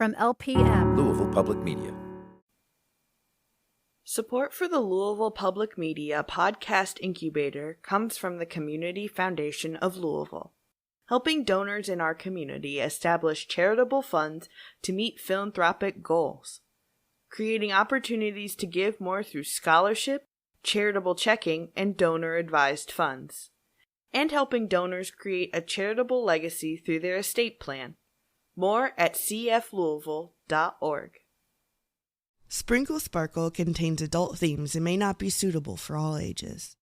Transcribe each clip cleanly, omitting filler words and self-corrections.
From LPM, Louisville Public Media. Support for the Louisville Public Media podcast incubator comes from the Community Foundation of Louisville, helping donors in our community establish charitable funds to meet philanthropic goals, creating opportunities to give more through scholarship, charitable checking, and donor-advised funds, and helping donors create a charitable legacy through their estate plan. More at cflouisville.org. Sprinkle Sparkle contains adult themes and may not be suitable for all ages.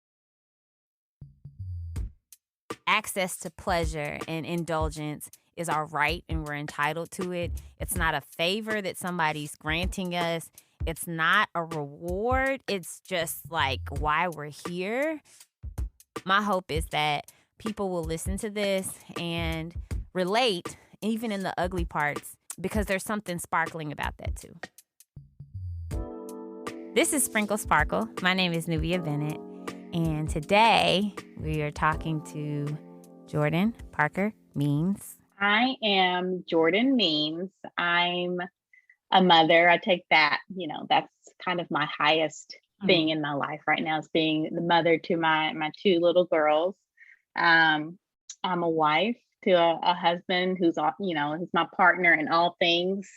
Access to pleasure and indulgence is our right and we're entitled to it. It's not a favor that somebody's granting us. It's not a reward. It's just like why we're here. My hope is that people will listen to this and relate, even in the ugly parts, because there's something sparkling about that too. This is Sprinkle Sparkle. My name is Nubia Bennett, and today we are talking to Jordan Parker Means. I am Jordan Means. I'm a mother. I take that, that's kind of my highest thing in my life right now, is being the mother to my two little girls. I'm a wife to a husband who's my partner in all things.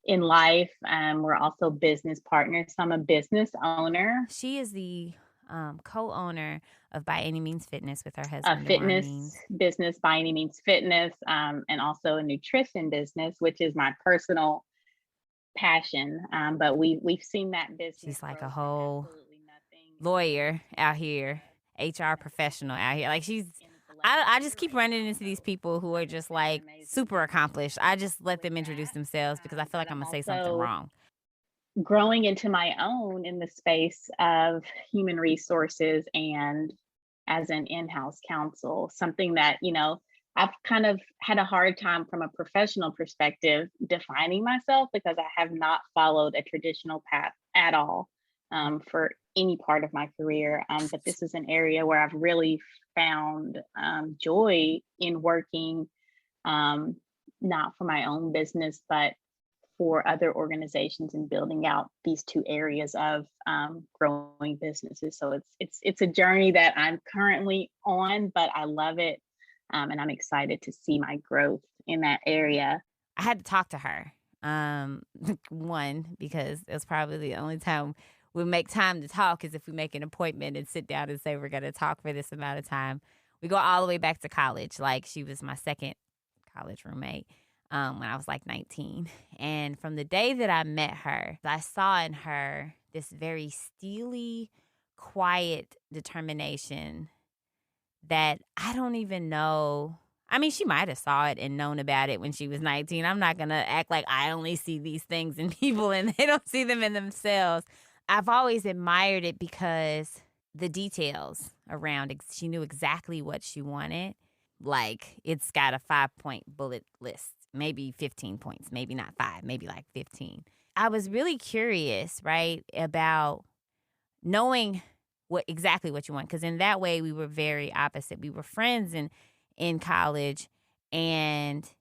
In life, we're also business partners. So I'm a business owner. She is the co-owner of By Any Means Fitness with her husband. A fitness business, By Any Means Fitness, and also a nutrition business, which is my personal passion. But we've seen that business. She's like a whole lawyer out here, HR professional out here. Like I just keep running into these people who are just like super accomplished. I just let them introduce themselves because I feel like I'm going to say something wrong. Growing into my own in the space of human resources and as an in-house counsel, something that, I've kind of had a hard time from a professional perspective defining myself because I have not followed a traditional path at all for any part of my career. But this is an area where I've really found joy in working, not for my own business, but for other organizations and building out these two areas of growing businesses. So it's a journey that I'm currently on, but I love it. And I'm excited to see my growth in that area. I had to talk to her. One, because it was probably the only time we make time to talk is if we make an appointment and sit down and say we're going to talk for this amount of time. We go all the way back to college. Like, she was my second college roommate when I was like 19. And from the day that I met her, I saw in her this very steely, quiet determination that I don't even know. I mean, she might have saw it and known about it when she was 19. I'm not going to act like I only see these things in people and they don't see them in themselves. I've always admired it because the details around it, she knew exactly what she wanted. Like, it's got a 5-point bullet list, maybe 15 points, maybe not 5, maybe like 15. I was really curious, right, about knowing exactly what you want, because in that way we were very opposite. We were friends in college, and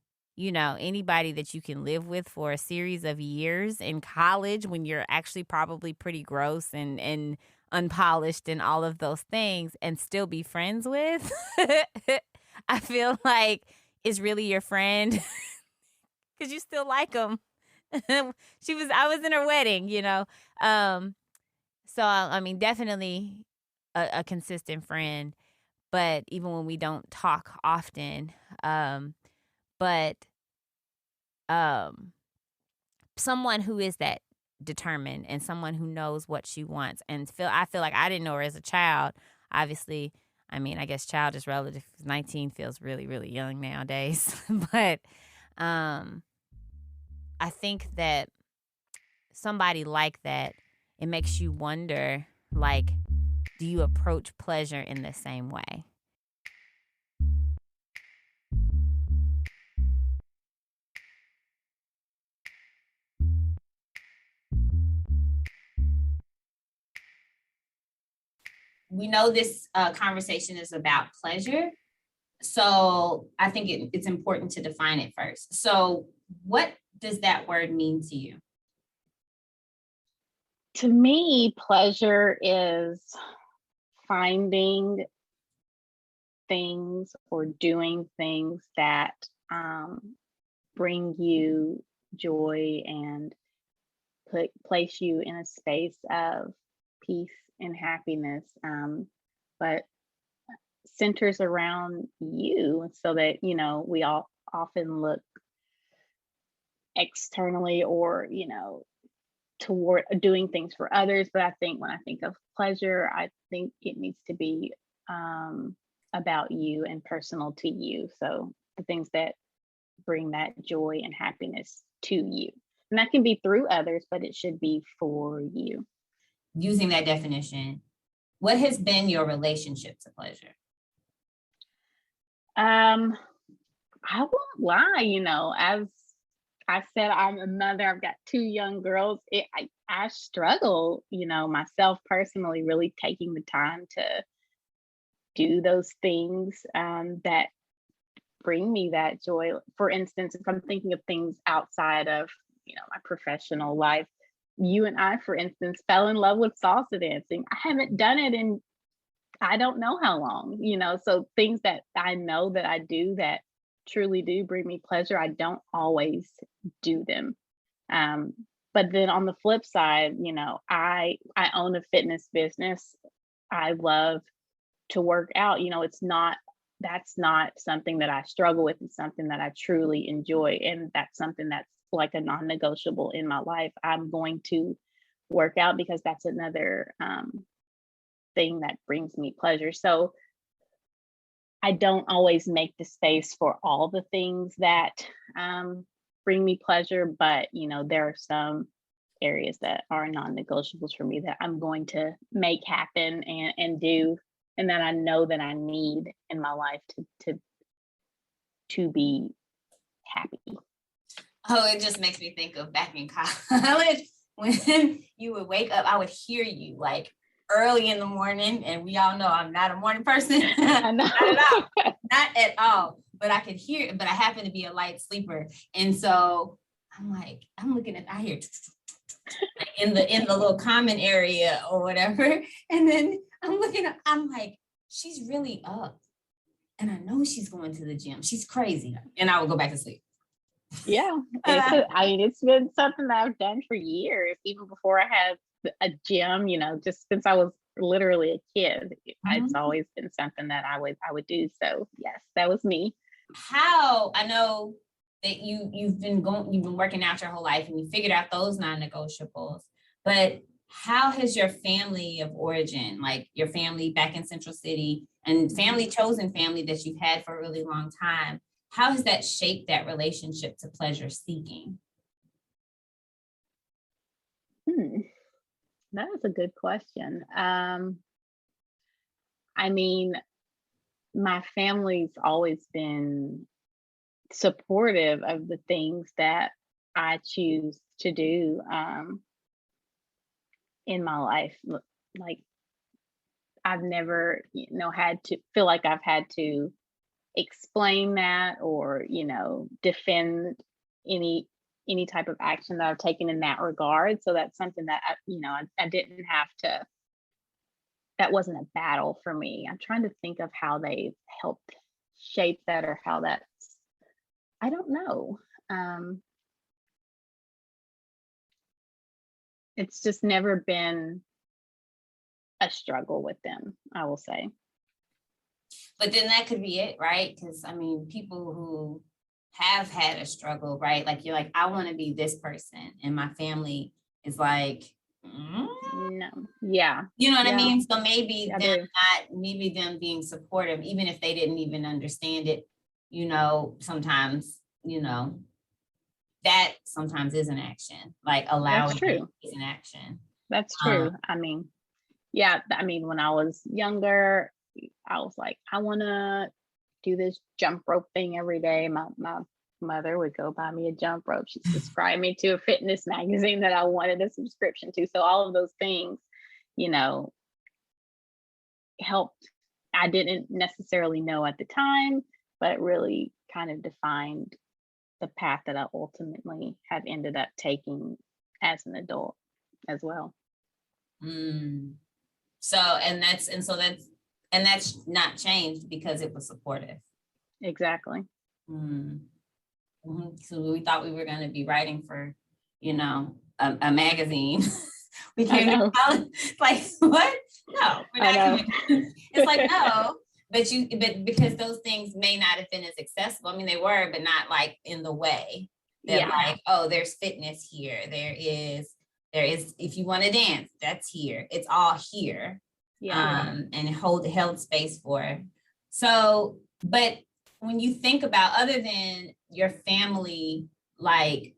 anybody that you can live with for a series of years in college when you're actually probably pretty gross and unpolished and all of those things and still be friends with, I feel like is really your friend because you still like them. I was in her wedding, So, I mean, definitely a consistent friend, but even when we don't talk often, someone who is that determined and someone who knows what she wants. And I feel like I didn't know her as a child. Obviously, I mean, I guess child is relative. 19 feels really, really young nowadays. But I think that somebody like that, it makes you wonder, like, do you approach pleasure in the same way? We know this conversation is about pleasure. So I think it's important to define it first. So what does that word mean to you? To me, pleasure is finding things or doing things that bring you joy and place you in a space of peace and happiness, but centers around you, so that we all often look externally, or toward doing things for others. But I think when I think of pleasure, I think it needs to be about you and personal to you. So the things that bring that joy and happiness to you. And that can be through others, but it should be for you. Using that definition, what has been your relationship to pleasure? I won't lie, as I said, I'm a mother, I've got two young girls. I struggle, myself personally, really taking the time to do those things that bring me that joy. For instance, if I'm thinking of things outside of, my professional life, you and I, for instance, fell in love with salsa dancing. I haven't done it in I don't know how long, so things that I know that I do that truly do bring me pleasure, I don't always do them. But then on the flip side, I own a fitness business. I love to work out. That's not something that I struggle with. It's something that I truly enjoy. And that's something that's like a non-negotiable in my life. I'm going to work out because that's another thing that brings me pleasure. So I don't always make the space for all the things that bring me pleasure, but there are some areas that are non-negotiables for me that I'm going to make happen and do, and that I know that I need in my life to be happy. Oh, it just makes me think of back in college when you would wake up, I would hear you like early in the morning, and we all know I'm not a morning person. I know. Not at all. But I could hear, but I happen to be a light sleeper. And so I'm like, I hear in the little common area or whatever. And then I'm looking up, I'm like, she's really up. And I know she's going to the gym. She's crazy. And I would go back to sleep. Yeah. It's been something that I've done for years, even before I had a gym, just since I was literally a kid. It's always been something that I would do. So yes, that was me. How I know that you've been working out your whole life and you figured out those non-negotiables, but how has your family of origin, like your family back in Central City and chosen family that you've had for a really long time, how has that shaped that relationship to pleasure seeking? That is a good question. My family's always been supportive of the things that I choose to do in my life. Like, I've never, had to feel like I've had to explain that or, defend any type of action that I've taken in that regard. So that's something that I didn't have to. That wasn't a battle for me. I'm trying to think of how they helped shape that, or how that's, I don't know. It's just never been a struggle with them, I will say. But then that could be it, right? Because people who have had a struggle, right? Like you're like, I want to be this person, and my family is like, no, yeah, you know what I mean? So maybe them being supportive, even if they didn't even understand it, sometimes, that sometimes is an action, like allowing it is an action. That's true. When I was younger, I was like, I want to do this jump rope thing every day. My mother would go buy me a jump rope. She subscribed me to a fitness magazine that I wanted a subscription to. So all of those things, helped. I didn't necessarily know at the time, but really kind of defined the path that I ultimately have ended up taking as an adult as well. So that's not changed because it was supportive. Exactly. So we thought we were going to be writing for, a magazine. We came to college, like, what? No, we're not going to. It's like, no, but because those things may not have been as accessible. I mean, they were, but not like in the way that like, oh, there's fitness here. There is, if you want to dance, that's here. It's all here. And held space for. So, but when you think about, other than your family, like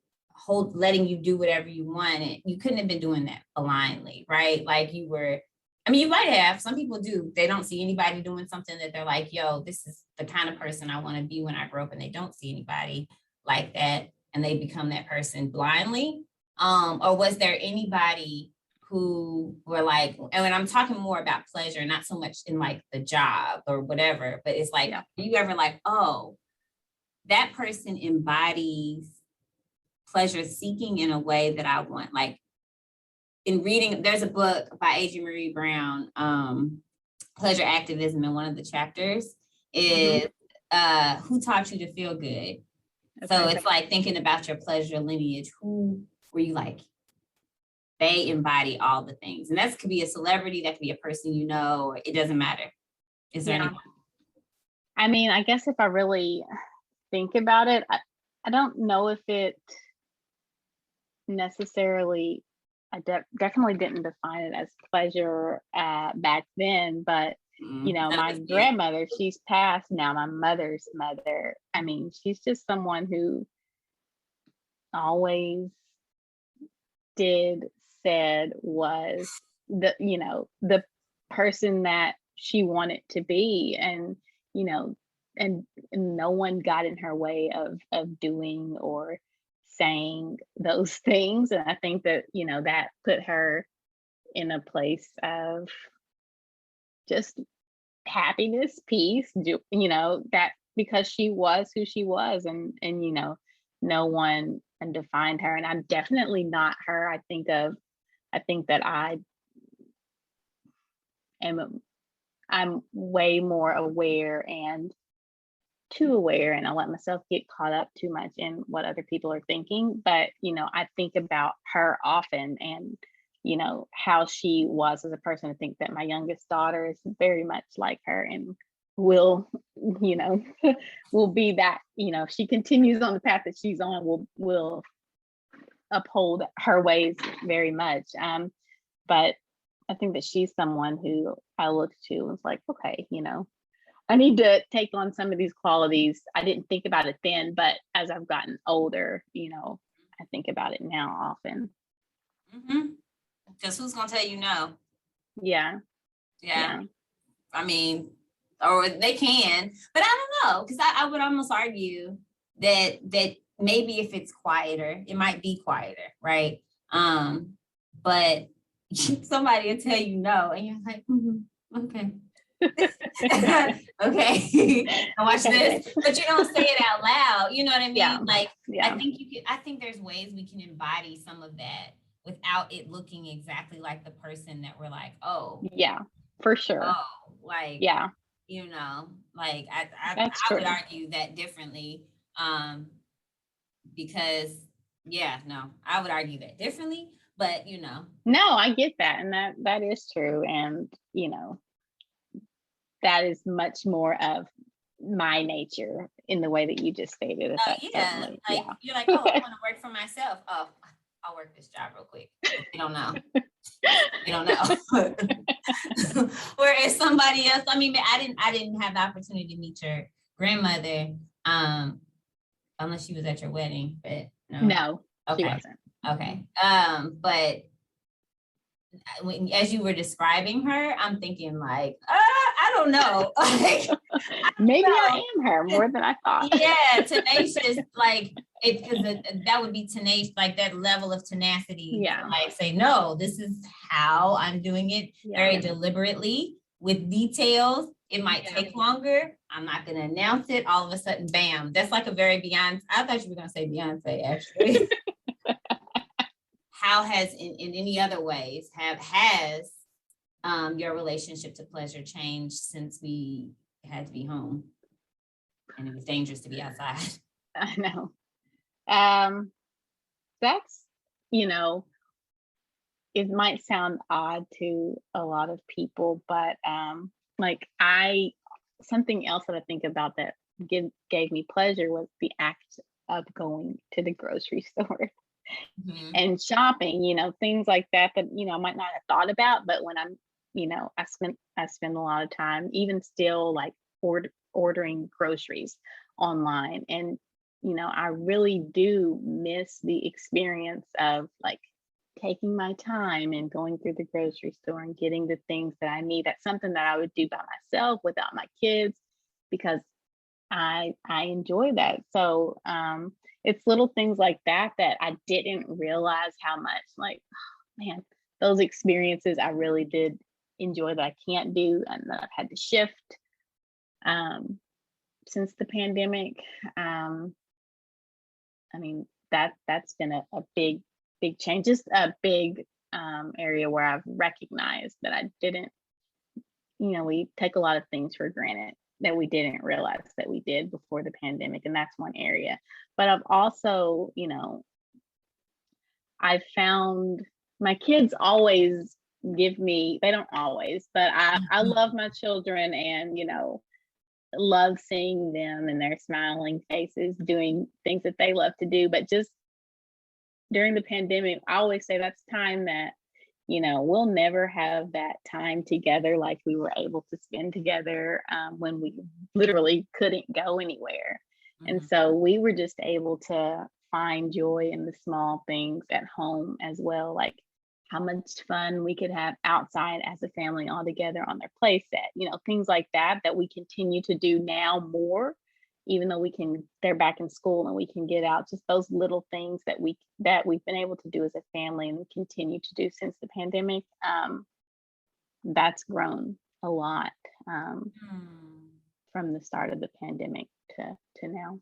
letting you do whatever you wanted, you couldn't have been doing that blindly, right? Like you might have. Some people do. They don't see anybody doing something that they're like, yo, this is the kind of person I want to be when I grow up, and they don't see anybody like that, and they become that person blindly. Or was there anybody who were like, and when I'm talking more about pleasure, not so much in like the job or whatever, but it's like, are you ever like, oh, that person embodies pleasure seeking in a way that I want? Like in reading, there's a book by Adrienne Marie Brown, Pleasure Activism, and one of the chapters is Who Taught You to Feel Good? Okay. So it's like thinking about your pleasure lineage. Who were you like? They embody all the things. And that could be a celebrity, that could be a person you know, it doesn't matter. Is there anyone? I mean, I guess if I really think about it, I don't know if it necessarily, I definitely didn't define it as pleasure back then, but my grandmother, she's passed now, my mother's mother. I mean, she's just someone who always said was the person that she wanted to be, and and no one got in her way of doing or saying those things. And I think that that put her in a place of just happiness, peace, that because she was who she was, and no one defined her. And I'm definitely not her. I think that I'm way more aware and too aware, and I let myself get caught up too much in what other people are thinking. But I think about her often, and how she was as a person. I think that my youngest daughter is very much like her, and will will be that, if she continues on the path that she's on, will uphold her ways very much. But I think that she's someone who I look to and it's like, okay, I need to take on some of these qualities. I didn't think about it then, but as I've gotten older, I think about it now often. Because who's gonna tell you no? Yeah. I mean, or they can, but I don't know, because I would almost argue that maybe if it's quieter, it might be quieter, right? But somebody will tell you no, and you're like, okay. Okay, I watch this, but you don't say it out loud. You know what I mean? I think there's ways we can embody some of that without it looking exactly like the person that we're like, oh, yeah, for sure. Oh, like, yeah, like I would argue that differently, because I would argue that differently, but no, I get that, and that is true, and that is much more of my nature in the way that you just stated. You're like, oh, I want to work for myself. Oh, I'll work this job real quick. You don't know. Whereas somebody else, I mean, I didn't have the opportunity to meet your grandmother, unless she was at your wedding, but no, okay. She wasn't. Okay. But as you were describing her, I'm thinking like, I don't know. Like, maybe I am her more than I thought. Yeah, tenacious, like because that would be tenacious, like that level of tenacity. Yeah. Like say, no, this is how I'm doing it very deliberately with details. It might take longer. I'm not going to announce it. All of a sudden, bam. That's like a very Beyonce. I thought you were going to say Beyonce, actually. How has, in any other ways, has your relationship to pleasure changed since we had to be home and it was dangerous to be outside? I know. That's, it might sound odd to a lot of people, but like something else that I think about that gave me pleasure was the act of going to the grocery store and shopping, things like that I might not have thought about, but when I'm, I spend a lot of time even still like ordering groceries online, and I really do miss the experience of like taking my time and going through the grocery store and getting the things that I need. That's something that I would do by myself without my kids, because I enjoy that. So it's little things like that I didn't realize how much, like, man, those experiences I really did enjoy that I can't do and that I've had to shift since the pandemic. I mean, that's been a big change, just a big area where I've recognized that I didn't, we take a lot of things for granted that we didn't realize that we did before the pandemic. And that's one area. But I've also, I've found my kids always give me, they don't always, but I love my children, and, love seeing them and their smiling faces doing things that they love to do. But just during the pandemic, I always say that's time that, we'll never have that time together like we were able to spend together when we literally couldn't go anywhere. And so we were just able to find joy in the small things at home as well, like how much fun we could have outside as a family all together on their play set, things like that we continue to do now more, even though they're back in school and we can get out. Just those little things that we've been able to do as a family and we continue to do since the pandemic. That's grown a lot from the start of the pandemic to now.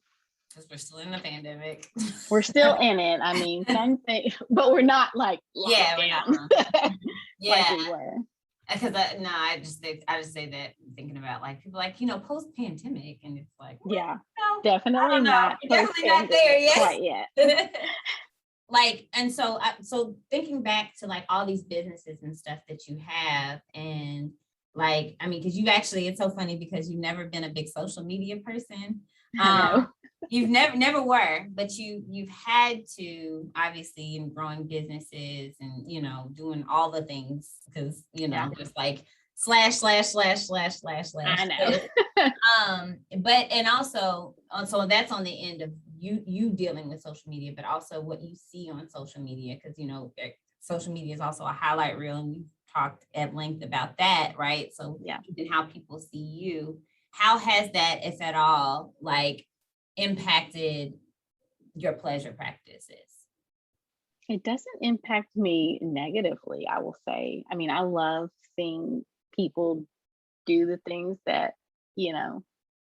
Because we're still in the pandemic. We're still in it. I mean, but we're not like locked down like we were. Because I just say that thinking about like people like post pandemic, and it's like definitely not there yet. Quite yet. Like, and so thinking back to like all these businesses and stuff that you have, and like, I mean, because you actually, it's so funny because you've never been a big social media person. You've never were, but you've had to, obviously, in growing businesses and doing all the things, because just like slash. I know. But and also so that's on the end of you dealing with social media, but also what you see on social media, because social media is also a highlight reel, and we've talked at length about that, right? So even how people see you, how has that, if at all, like impacted your pleasure practices? It doesn't impact me negatively, I will say. I mean, I love seeing people do the things that,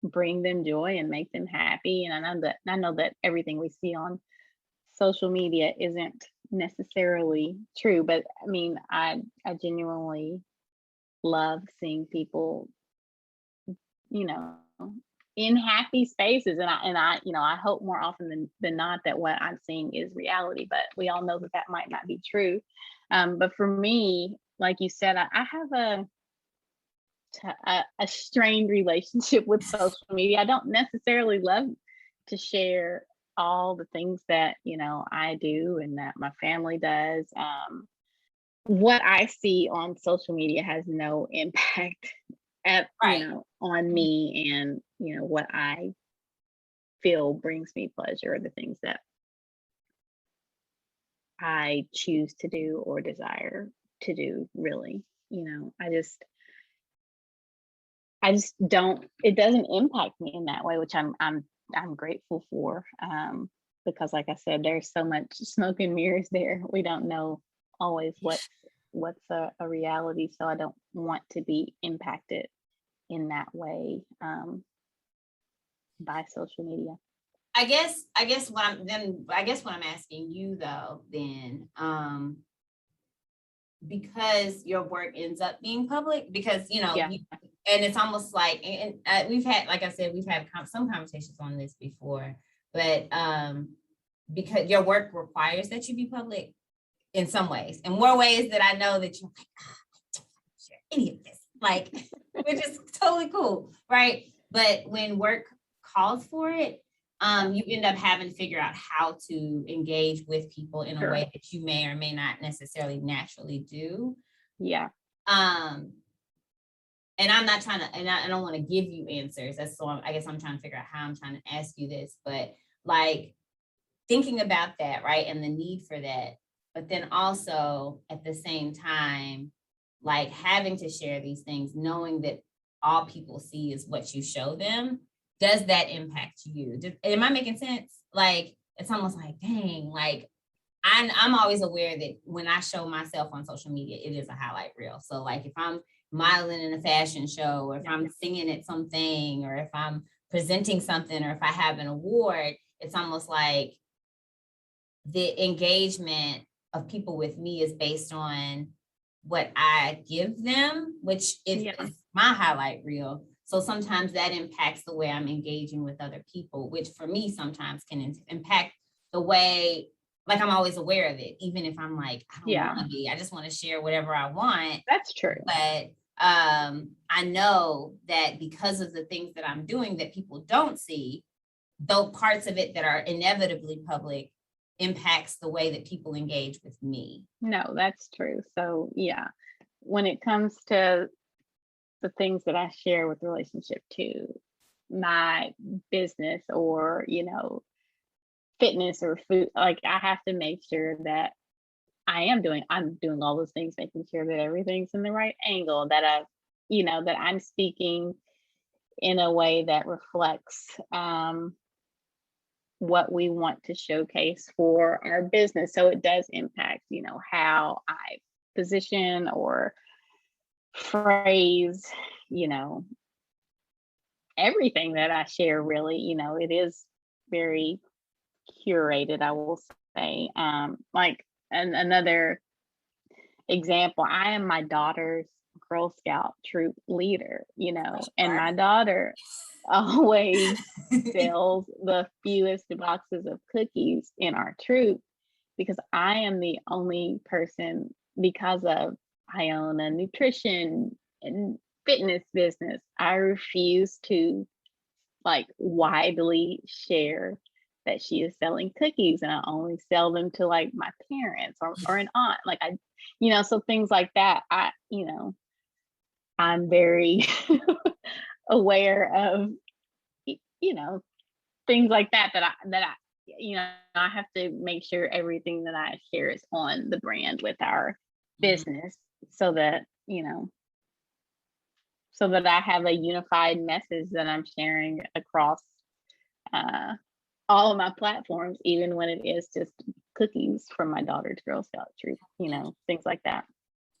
bring them joy and make them happy. And I know that everything we see on social media isn't necessarily true, but I mean, I genuinely love seeing people, in happy spaces, and I hope more often than not that what I'm seeing is reality, but we all know that might not be true. But for me, like you said, I have a strained relationship with social media. I don't necessarily love to share all the things that I do and that my family does. What I see on social media has no impact on me, and what I feel brings me pleasure, or the things that I choose to do or desire to do. Really, I just don't. It doesn't impact me in that way, which I'm grateful for. Because, like I said, there's so much smoke and mirrors there. We don't know always what's a reality. So I don't want to be impacted in that way by social media. I guess what I'm asking you though, then, because your work ends up being public, because Yeah. and it's almost like, and we've had, like I said, we've had some conversations on this before, but because your work requires that you be public in some ways, in more ways that I know that you're like, I don't share any of this, like, which is totally cool, right? But when work calls for it, you end up having to figure out how to engage with people in a way that you may or may not necessarily naturally do. Yeah. And I'm not trying to, and I don't want to give you answers. I guess I'm trying to figure out how I'm trying to ask you this, but like thinking about that, right? And the need for that, but then also at the same time, like having to share these things, knowing that all people see is what you show them. Does that impact you? Am I making sense? Like, it's almost like, dang, like I'm always aware that when I show myself on social media, it is a highlight reel. So like if I'm modeling in a fashion show, or if I'm singing at something, or if I'm presenting something, or if I have an award, it's almost like the engagement of people with me is based on what I give them, which is my highlight reel. So sometimes that impacts the way I'm engaging with other people, which for me sometimes can impact the way, like I'm always aware of it, even if I'm like, I don't want to be, I just want to share whatever I want. That's true. But I know that because of the things that I'm doing that people don't see, though parts of it that are inevitably public impacts the way that people engage with me. No, that's true. So yeah, when it comes to the things that I share with relationship to my business, or fitness or food, like I have to make sure that I'm doing all those things, making sure that everything's in the right angle, that that I'm speaking in a way that reflects what we want to showcase for our business. So it does impact, how I position or phrase, everything that I share, really. It is very curated, I will say. Like another example, I am my daughter's Girl Scout troop leader, and my daughter always sells the fewest boxes of cookies in our troop, because I am the only person, because of I own a nutrition and fitness business. I refuse to like widely share that she is selling cookies, and I only sell them to like my parents or an aunt. Like so things like that. I'm very aware of, things like that I have to make sure everything that I share is on the brand with our business, so that, so that I have a unified message that I'm sharing across all of my platforms, even when it is just cookies from my daughter's Girl Scout troop, things like that.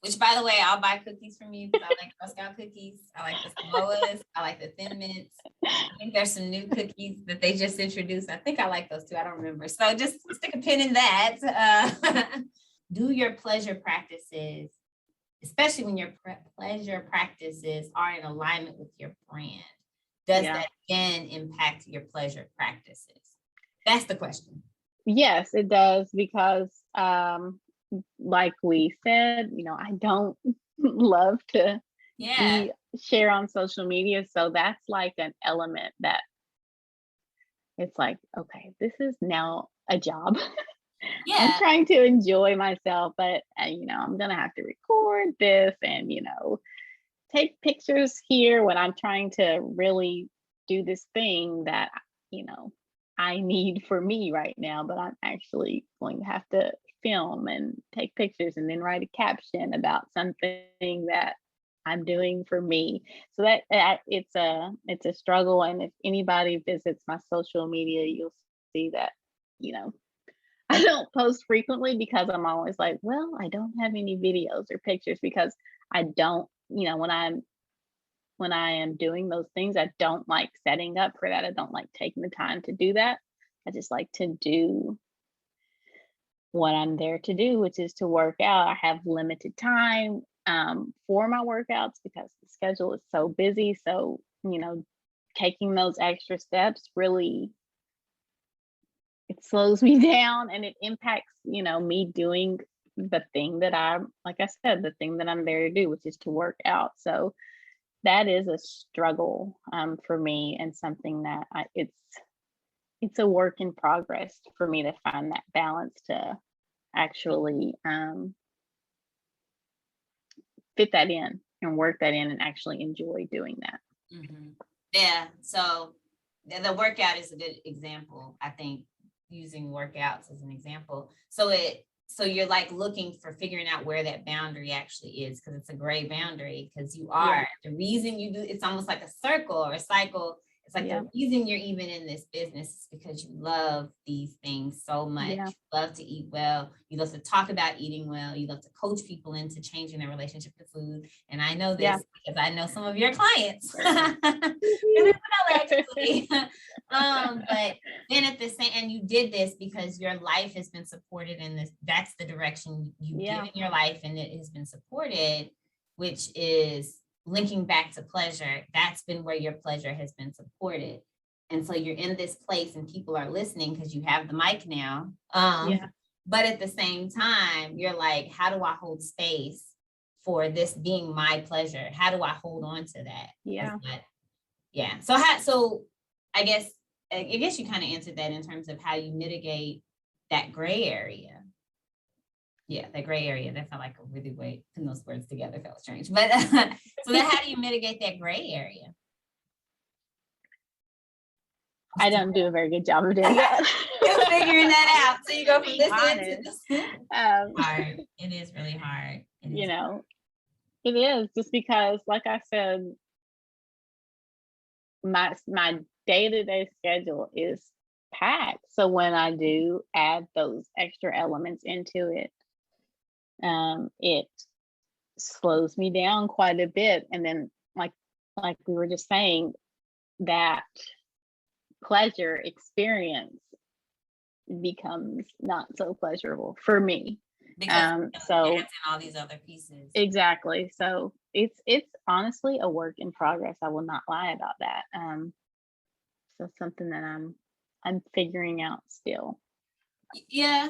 Which, by the way, I'll buy cookies from you because I like Girl Scout cookies. I like the Samoas. I like the Thin Mints. I think there's some new cookies that they just introduced. I think I like those too. I don't remember. So just stick a pin in that. Do your pleasure practices, especially when your pleasure practices are in alignment with your brand. Does that again impact your pleasure practices? That's the question. Yes, it does, because like we said, I don't love to share on social media. So that's like an element that it's like, okay, this is now a job. I'm trying to enjoy myself, but I'm gonna have to record this and take pictures here when I'm trying to really do this thing that I need for me right now, but I'm actually going to have to film and take pictures and then write a caption about something that I'm doing for me. So that it's a struggle. And if anybody visits my social media, you'll see that I don't post frequently, because I'm always like, well, I don't have any videos or pictures, because I don't, when when I am doing those things. I don't like setting up for that. I don't like taking the time to do that. I just like to do what I'm there to do, which is to work out. I have limited time for my workouts because the schedule is so busy. So, taking those extra steps really, it slows me down, and it impacts, me doing the thing that like I said, the thing that I'm there to do, which is to work out. So that is a struggle for me, and something that it's a work in progress for me to find that balance to actually fit that in and work that in and actually enjoy doing that. Mm-hmm. Yeah. So the workout is a good example. I think using workouts as an example. So you're like looking for figuring out where that boundary actually is, because it's a gray boundary, because you are the reason you do, it's almost like a circle or a cycle. It's like the reason you're even in this business is because you love these things so much. Yeah. You love to eat well. You love to talk about eating well. You love to coach people into changing their relationship to food. And I know this because I know some of your clients. Actually. But then at the same, and you did this because your life has been supported in this. That's the direction you've given your life, and it has been supported, which is linking back to pleasure. That's been where your pleasure has been supported. And so you're in this place and people are listening because you have the mic now. But at the same time, you're like, how do I hold space for this being my pleasure? How do I hold on to that? Yeah. So I guess you kind of answered that in terms of how you mitigate that gray area. Yeah, that gray area. That felt like a really way, putting those words together felt strange. But so then how do you mitigate that gray area? I don't do a very good job of doing that. You're figuring that out. So you go from this end to this. Hard. It is really hard. It is, just because, like I said, my day-to-day schedule is packed. So when I do add those extra elements into it, it slows me down quite a bit. And then like we were just saying, that pleasure experience becomes not so pleasurable for me. Because so and all these other pieces. Exactly. So it's honestly a work in progress. I will not lie about that. So something that I'm figuring out still. Yeah.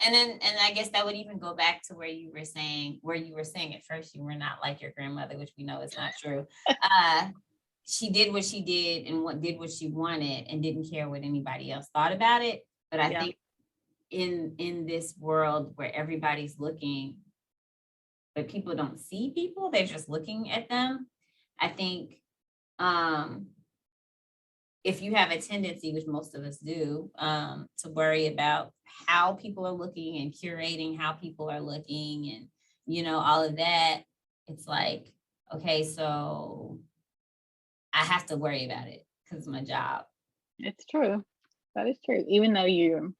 And I guess that would even go back to where you were saying at first you were not like your grandmother, which we know is not true. She did what she did and did what she wanted and didn't care what anybody else thought about it. But I think in this world where everybody's looking, but people don't see people, they're just looking at them. I think if you have a tendency, which most of us do, to worry about how people are looking and curating how people are looking and, all of that, it's like, okay, so I have to worry about it because it's my job. It's true. That is true. Even though you're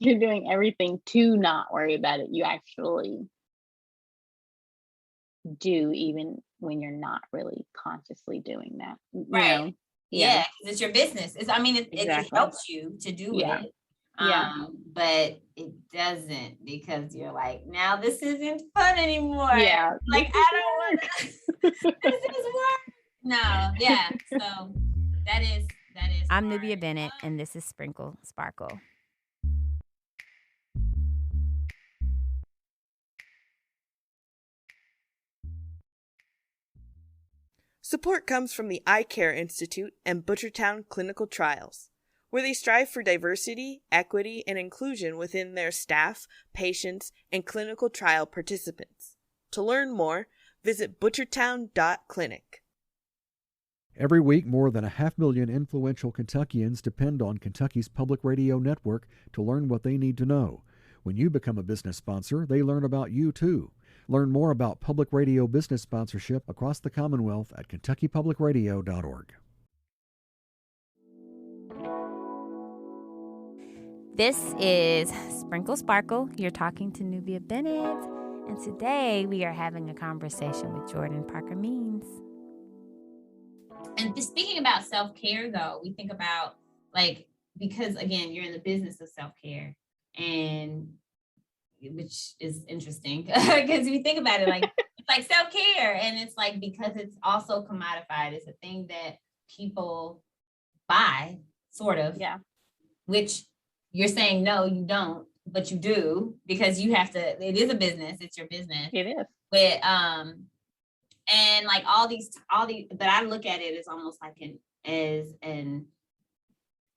doing everything to not worry about it, you actually do, even when you're not really consciously doing that. Right. Yeah, because it's your business. Exactly. It helps you to do it. But it doesn't, because you're like, now this isn't fun anymore. Yeah. Like, I don't want to, this is work. No, yeah. So that is. I'm hard. Nubia Bennett, and this is Sprinkle Sparkle. Support comes from the Eye Care Institute and Butchertown Clinical Trials, where they strive for diversity, equity, and inclusion within their staff, patients, and clinical trial participants. To learn more, visit butchertown.clinic. Every week, more than 500,000 influential Kentuckians depend on Kentucky's public radio network to learn what they need to know. When you become a business sponsor, they learn about you too. Learn more about public radio business sponsorship across the Commonwealth at kentuckypublicradio.org. This is Sprinkle Sparkle. You're talking to Nubia Bennett. And today we are having a conversation with Jordan Parker Means. And speaking about self-care though, we think about like, because again, you're in the business of self-care, and which is interesting because we think about it like it's like self-care, and it's like because it's also commodified, it's a thing that people buy, sort of. Yeah. Which you're saying no, you don't, but you do, because you have to. It is a business. It's your business. It is. But and like all these, but I look at it as almost like an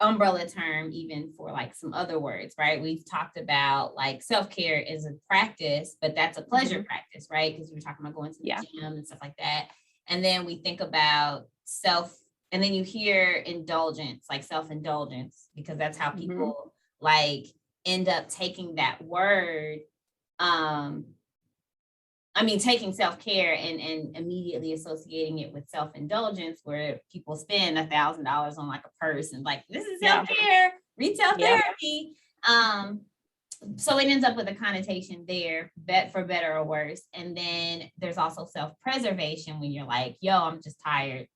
umbrella term, even for like some other words, right? We've talked about like self-care is a practice, but that's a pleasure practice, right? Because we were talking about going to the gym and stuff like that. And then we think about and then you hear indulgence, like self-indulgence, because that's how people like end up taking that word. Taking self-care and immediately associating it with self-indulgence, where people spend $1,000 on like a purse and like, this is self-care, retail therapy. So it ends up with a connotation there, for better or worse. And then there's also self-preservation, when you're like, yo, I'm just tired.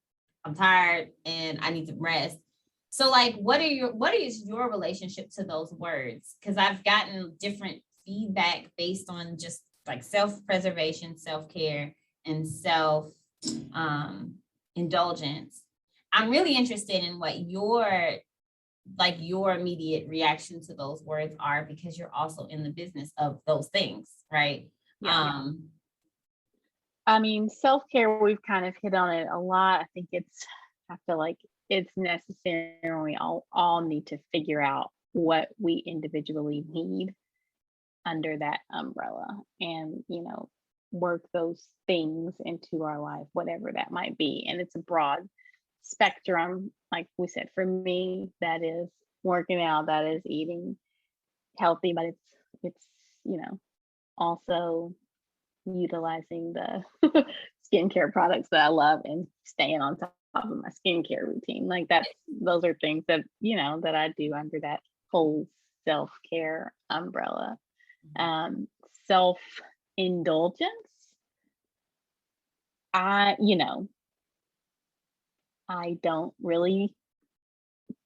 I'm tired and I need to rest. So like, what is your relationship to those words? Because I've gotten different feedback based on just like self-preservation, self-care, and self-indulgence. I'm really interested in what your immediate reaction to those words are, because you're also in the business of those things, right? Yeah. Self-care, we've kind of hit on it a lot. I feel like it's necessary, and we all need to figure out what we individually need under that umbrella, and work those things into our life, whatever that might be. And it's a broad spectrum. Like we said, for me, that is working out, that is eating healthy, but it's also utilizing the skincare products that I love and staying on top of my skincare routine. Like those are things that that I do under that whole self-care umbrella. Self-indulgence, I don't really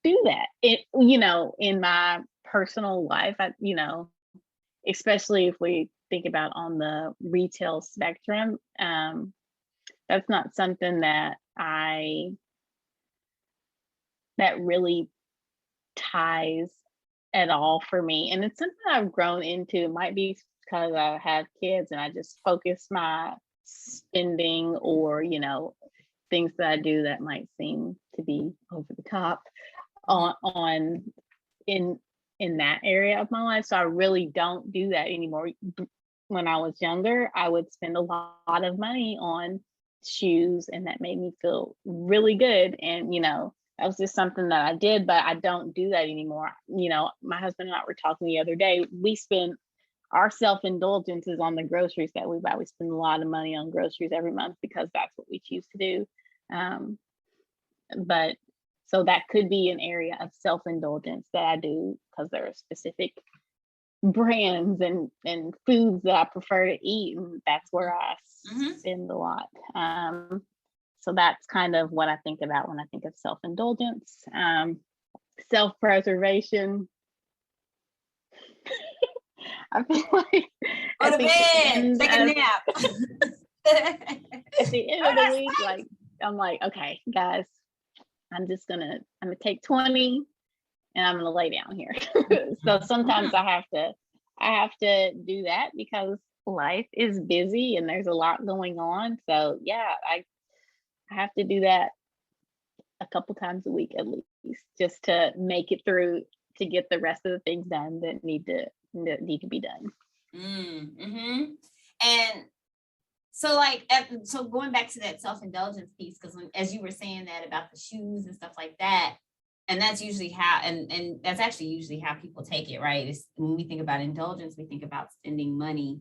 do that. In my personal life, especially if we think about on the retail spectrum, that's not something that really ties at all for me. And it's something I've grown into. It might be because I have kids and I just focus my spending, or things that I do that might seem to be over the top on in that area of my life. So I really don't do that anymore. When I was younger, I would spend a lot of money on shoes, and that made me feel really good. And that was just something that I did, but I don't do that anymore. My husband and I were talking the other day. We spend our self-indulgences on the groceries that we buy. We spend a lot of money on groceries every month because that's what we choose to do. But so that could be an area of self-indulgence that I do, because there are specific brands and foods that I prefer to eat, and that's where I spend a lot. So that's kind of what I think about when I think of self-indulgence. Self-preservation, I feel like go to bed, take a nap. At the end of the week, like I'm like, okay, guys, I'm gonna take 20 and I'm gonna lay down here. So sometimes I have to do that because life is busy and there's a lot going on. So yeah, I have to do that a couple times a week at least, just to make it through, to get the rest of the things done that need to be done. And so so going back to that self-indulgence piece, because as you were saying that about the shoes and stuff like that, and that's usually how, and that's actually usually how people take it, right? It's, when we think about indulgence, we think about spending money.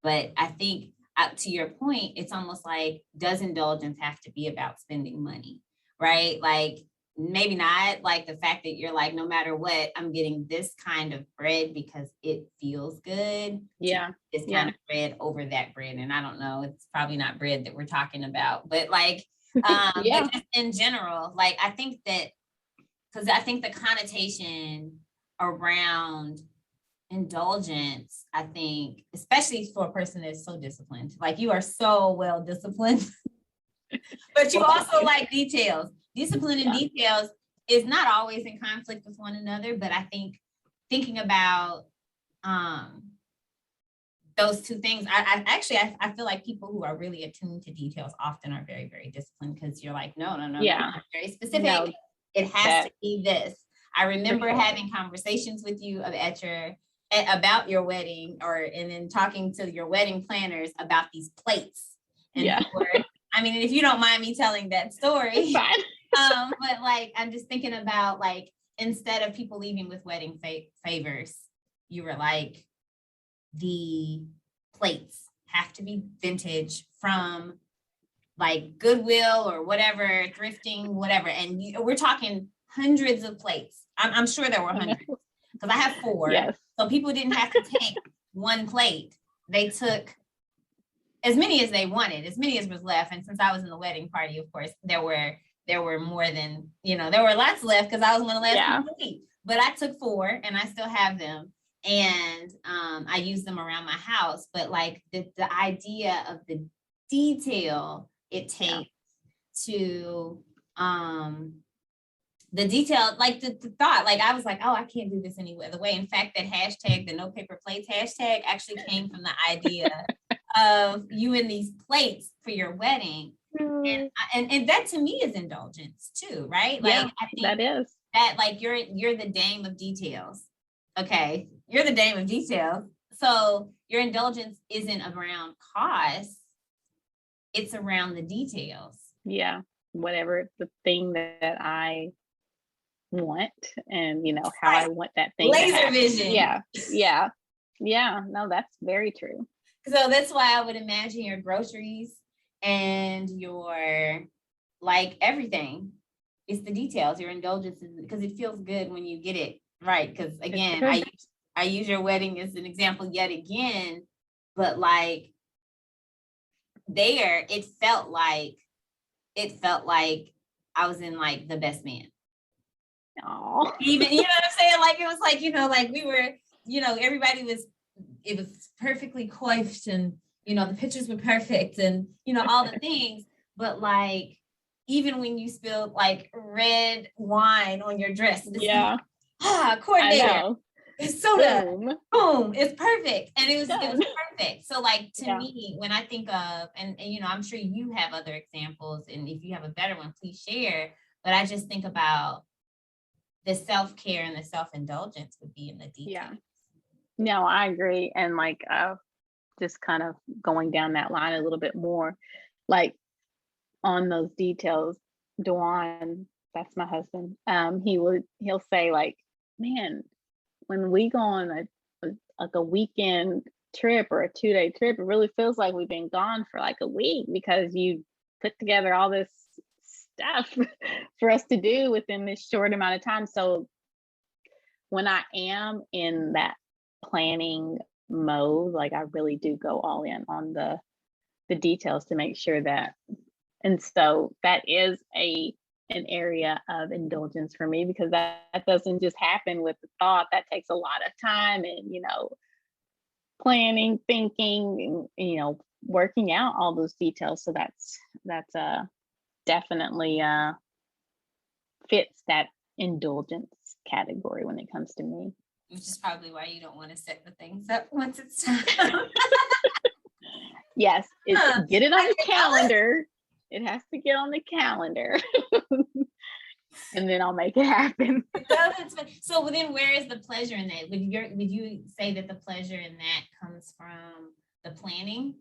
But I think to your point, it's almost like, does indulgence have to be about spending money, right? Like maybe not, like the fact that you're like, no matter what, I'm getting this kind of bread because it feels good. Yeah. This kind of bread over that bread. And I don't know, it's probably not bread that we're talking about, but like, Yeah. But just in general, like, I think that, because I think the connotation around indulgence, I think, especially for a person that's so disciplined, like you are so well disciplined, but you also like details. Discipline and details is not always in conflict with one another, but I think thinking about those two things, I feel like people who are really attuned to details often are very, very disciplined, because you're like, no, very specific. No, it has to be this. I remember having conversations with you about your wedding, and then talking to your wedding planners about these plates. And I mean, if you don't mind me telling that story, but like, I'm just thinking about, like, instead of people leaving with wedding favors, you were like, the plates have to be vintage from like Goodwill or whatever, thrifting, whatever. And we're talking hundreds of plates. I'm sure there were hundreds, because I have 4. Yes. So people didn't have to take one plate. They took as many as they wanted, as many as was left. And since I was in the wedding party, of course, there were more than, there were lots left, because I was one of the last people to eat. But I took 4 and I still have them. And I use them around my house. But like the idea of the detail it takes to the detail, like the thought, like I was like, oh, I can't do this any other way. In fact, that hashtag, the no paper plates hashtag, actually came from the idea of you in these plates for your wedding. And that to me is indulgence too, right? Like, I think that is that, like, you're the dame of details. Okay, you're the dame of details. So your indulgence isn't around cost, it's around the details. Yeah, whatever the thing that I want, and how I want that thing. Laser vision. Yeah. No, that's very true. So that's why I would imagine your groceries and your, like, everything. It's the details, your indulgences, because it feels good when you get it right. Because again, I use your wedding as an example yet again, but like there, it felt like I was in like The Best Man. Oh, Even, you know what I'm saying? Like, it was like, like we were, everybody was, it was perfectly coiffed, and, the pictures were perfect, and, all the things. But like, even when you spilled like red wine on your dress, it's like, coordinator, it's soda, boom, it's perfect. And it was perfect. So like, to me, when I think of, and I'm sure you have other examples, and if you have a better one, please share. But I just think about the self-care and the self-indulgence would be in the details. Yeah. No, I agree. And like, just kind of going down that line a little bit more, like on those details, Dwan, that's my husband. He'll say like, man, when we go on a weekend trip or a 2-day trip, it really feels like we've been gone for like a week, because you put together all this stuff for us to do within this short amount of time. So when I am in that planning mode, like I really do go all in on the details to make sure that, and so that is an area of indulgence for me, because that doesn't just happen with the thought. That takes a lot of time and, planning, thinking, and, working out all those details. So that's definitely fits that indulgence category when it comes to me. Which is probably why you don't want to set the things up once it's time. Yes, get it on the calendar. It has to get on the calendar. And then I'll make it happen. So then where is the pleasure in that? Would you say that the pleasure in that comes from the planning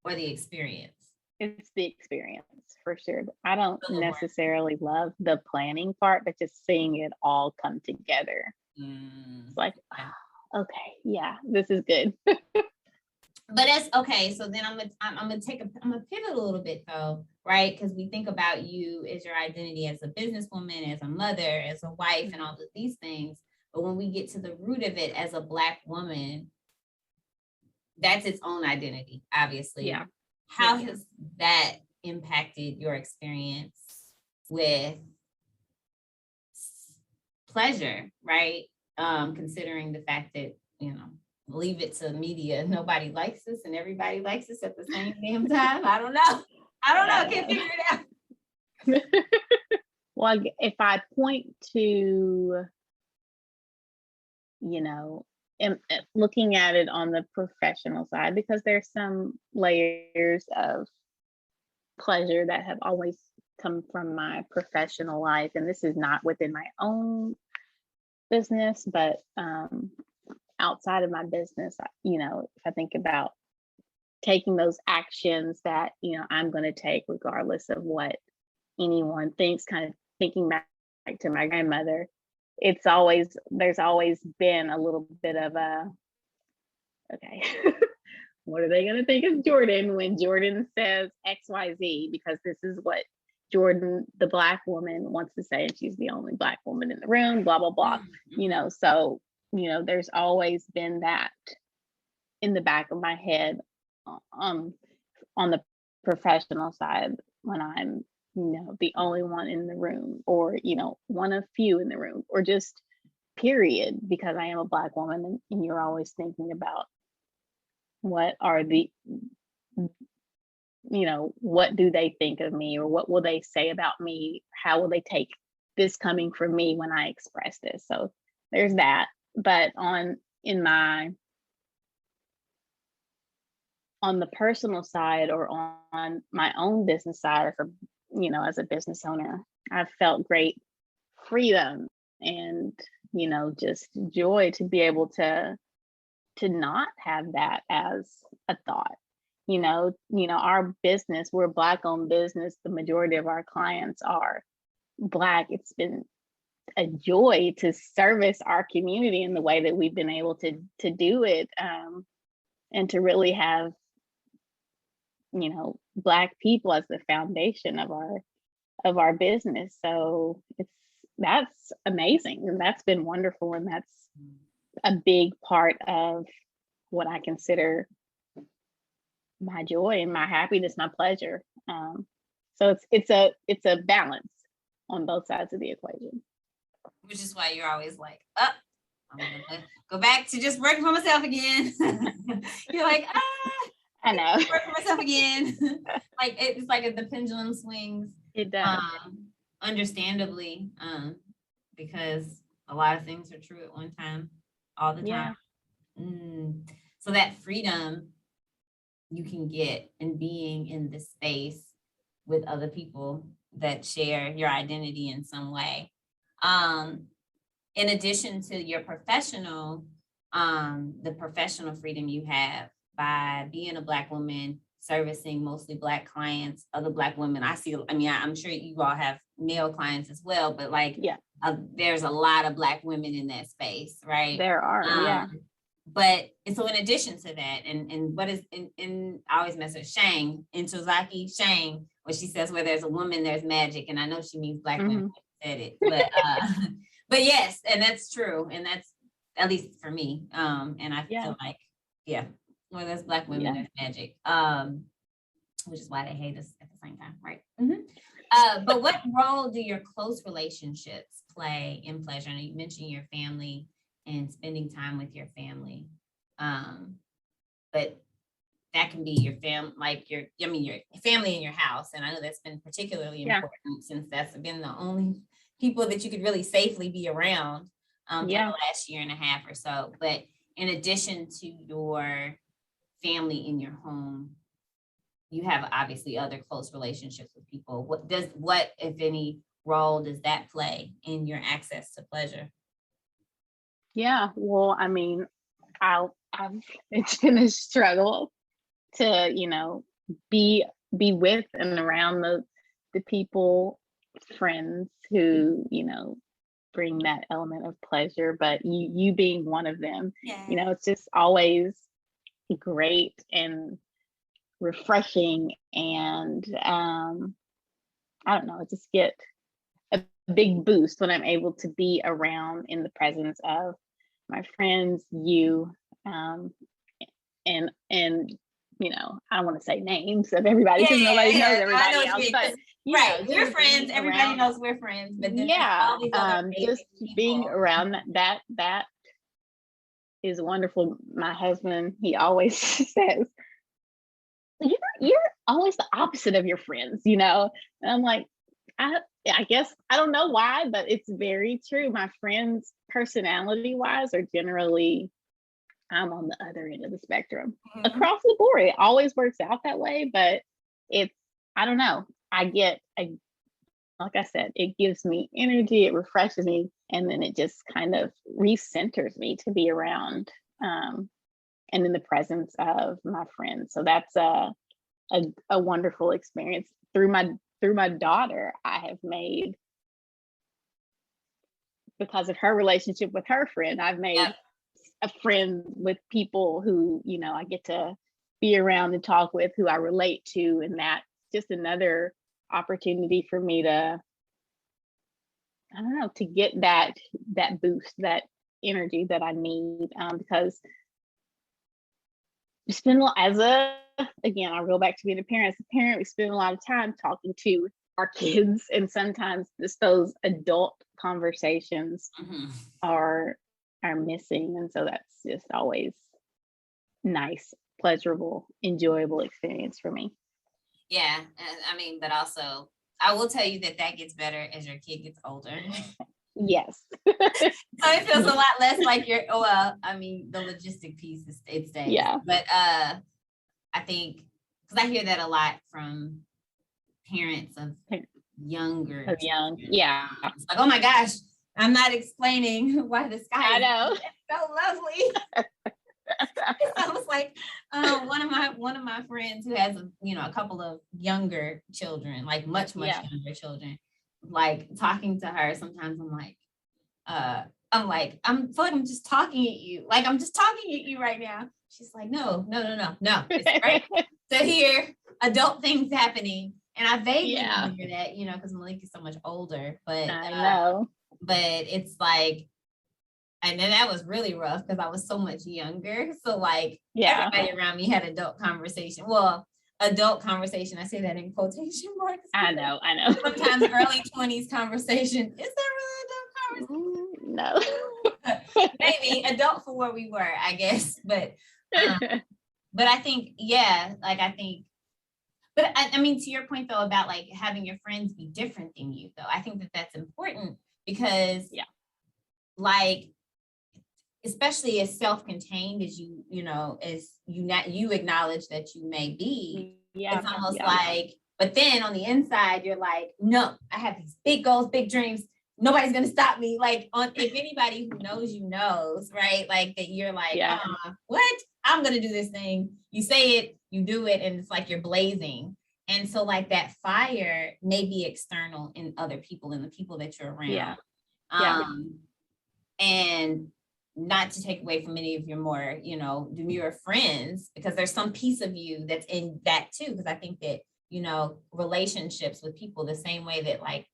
or the experience? It's the experience for sure. I don't necessarily love the planning part, but just seeing it all come together. It's like, okay, yeah, this is good. But that's okay. So then I'm gonna pivot a little bit though, right? Because we think about you as your identity as a businesswoman, as a mother, as a wife, and all of these things. But when we get to the root of it as a Black woman, that's its own identity, obviously. Yeah. How has that impacted your experience with pleasure, right? Considering the fact that, leave it to media, nobody likes us and everybody likes us at the same damn time. I don't know. I can't figure it out. Well, if I point to, looking at it on the professional side, because there's some layers of pleasure that have always come from my professional life, and this is not within my own business, but outside of my business, if I think about taking those actions that I'm going to take regardless of what anyone thinks, kind of thinking back to my grandmother, there's always been a little bit of a, okay, what are they going to think of Jordan when Jordan says XYZ? Because this is what Jordan, the Black woman, wants to say, and she's the only Black woman in the room, blah, blah, blah. So, there's always been that in the back of my head on the professional side when I'm, the only one in the room, or, one of few in the room, or just period, because I am a Black woman, and you're always thinking about what are the, what do they think of me, or what will they say about me? How will they take this coming from me when I express this? So there's that. But on the personal side, or on my own business side, or as a business owner, I've felt great freedom and just joy to be able to not have that as a thought. Our business, we're a Black owned business. The majority of our clients are Black. It's been a joy to service our community in the way that we've been able to do it, and to really have Black people as the foundation of our business. So that's amazing, and that's been wonderful, and that's a big part of what I consider my joy and my happiness, my pleasure. So it's a balance on both sides of the equation. Which is why you're always like, I'm gonna go back to just working for myself again. You're like, I know. Work for myself again. Like it's like the pendulum swings. It does. Understandably, because a lot of things are true at one time, all the time. So that freedom you can get in being in this space with other people that share your identity in some way. In addition to your professional, the professional freedom you have by being a Black woman, servicing mostly Black clients, other Black women. I'm sure you all have male clients as well, but there's a lot of Black women in that space, right? There are, yeah. But and so in addition to that, and what is in I always mess with Shang, in Tozaki Shang, when she says where there's a woman, there's magic. And I know she means Black women said it, but but yes, and that's true. And that's at least for me. And I feel like, where there's Black women, there's magic. Which is why they hate us at the same time, right? But what role do your close relationships play in pleasure? And you mentioned your family and spending time with your family. But that can be your your family in your house. And I know that's been particularly important since that's been the only people that you could really safely be around for the last year and a half or so. But in addition to your family in your home, you have obviously other close relationships with people. What, if any, role does that play in your access to pleasure? Yeah, well, I mean, it's been a struggle to, be with and around the people, friends who, bring that element of pleasure, but you being one of them, it's just always great and refreshing, and I don't know, I just get a big boost when I'm able to be around in the presence of my friends, and I don't want to say names of everybody because nobody knows everybody else, but right, we're just friends. Everybody knows we're friends, but then there's all these other just people. being around that is wonderful. My husband, he always says, you're always the opposite of your friends, and I'm like, I guess I don't know why, but it's very true. My friends, personality wise, are generally, I'm on the other end of the spectrum across the board. It always works out that way, but I don't know. Like I said, it gives me energy, it refreshes me, and then it just kind of recenters me to be around and in the presence of my friends. So that's a wonderful experience. Through my daughter, I have made, because of her relationship with her friend, I've made a friend with people who, I get to be around and talk with, who I relate to. And that's just another opportunity for me to, I don't know, to get that boost, that energy that I need. Because we spend again, I'll go back to being a parent. As a parent, we spend a lot of time talking to our kids, and sometimes just those adult conversations are missing. And so that's just always nice, pleasurable, enjoyable experience for me. Yeah, I mean, but also I will tell you that gets better as your kid gets older. Yes. So it feels a lot less like the logistic piece it stays. Yeah. But I think, because I hear that a lot from parents of younger. Yeah. It's like, oh my gosh, I'm not explaining why the sky is so lovely. I was like, one of my friends who has a couple of younger children, like much younger children, like talking to her, sometimes I'm just talking at you. Like, I'm just talking at you right now. She's like, no. It's right to hear adult things happening. And I vaguely remember that, because Malik is so much older, but I know. But it's like, and then that was really rough because I was so much younger. So like everybody around me had adult conversation. Well, adult conversation. I say that in quotation marks. I know. Sometimes early 20s conversation. Is that really adult conversation? No. Maybe adult for where we were, I guess. But I think, but I mean, to your point though, about like having your friends be different than you though, I think that's important because like, especially as self-contained as you acknowledge that you may be, it's almost like, but then on the inside, you're like, no, I have these big goals, big dreams. Nobody's going to stop me. Like, if anybody who knows you knows, right? Like that you're like, what? I'm going to do this thing. You say it, you do it. And it's like you're blazing. And so like that fire may be external in other people and the people that you're around. And not to take away from any of your more, demure friends, because there's some piece of you that's in that too. Because I think that, relationships with people, the same way that like